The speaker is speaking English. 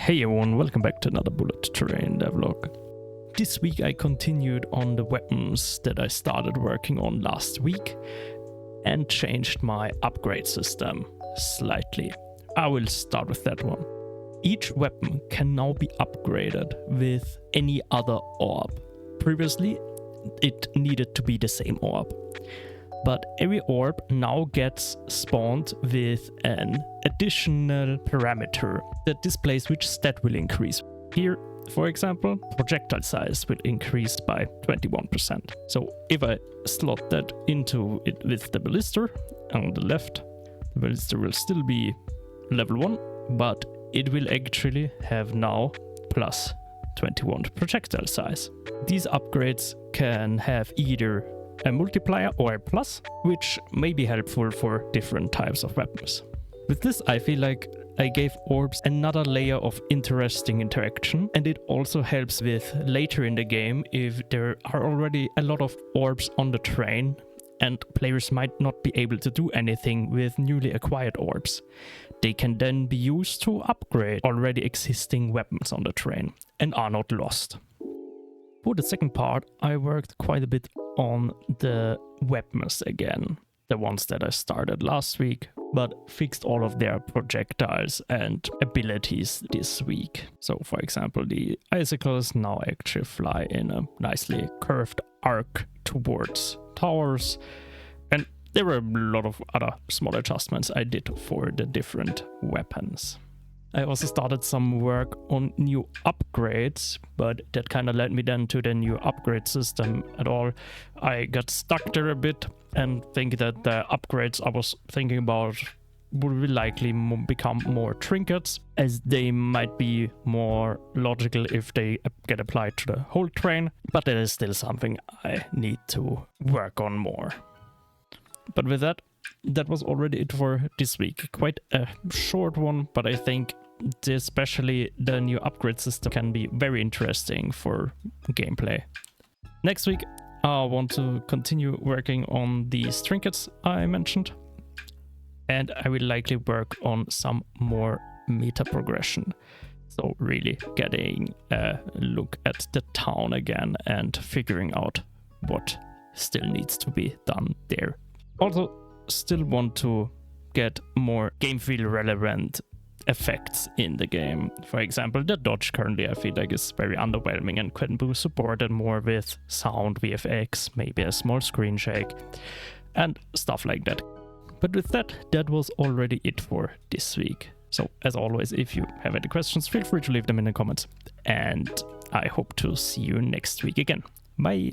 Hey everyone, welcome back to another bullet train devlog. This week I continued on the weapons that I started working on last week and changed my upgrade system slightly. I will start with that one. Each weapon can now be upgraded with any other orb. Previously, it needed to be the same orb. But every orb now gets spawned with an additional parameter that displays which stat will increase. Here, for example, projectile size will increase by 21%. So if I slot that into it with the ballista on the left, the ballista will still be level 1, but it will actually have now plus 21 projectile size. These upgrades can have either a multiplier or a plus, which may be helpful for different types of weapons. With this, I feel like I gave orbs another layer of interesting interaction, and it also helps with later in the game if there are already a lot of orbs on the train and players might not be able to do anything with newly acquired orbs. They can then be used to upgrade already existing weapons on the train and are not lost. For the second part, I worked quite a bit on the weapons again, the ones that I started last week, but fixed all of their projectiles and abilities this week. So for example, the icicles now actually fly in a nicely curved arc towards towers, and there were a lot of other small adjustments I did for the different weapons. I also started some work on new upgrades, but that kind of led me then to the new upgrade system at all. I got stuck there a bit and think that the upgrades I was thinking about would likely become more trinkets, as they might be more logical if they get applied to the whole train, but that is still something I need to work on more. But with that, that was already it for this week. Quite a short one, but I think especially the new upgrade system can be very interesting for gameplay. Next week, I want to continue working on these trinkets I mentioned, and I will likely work on some more meta progression. So really getting a look at the town again and figuring out what still needs to be done there. Also, still want to get more game feel relevant effects in the game. For example, the dodge currently I feel like is very underwhelming and can be supported more with sound, VFX, maybe a small screen shake, and stuff like that. But with that, that was already it for this week. So as always, if you have any questions, feel free to leave them in the comments, and I hope to see you next week again. Bye!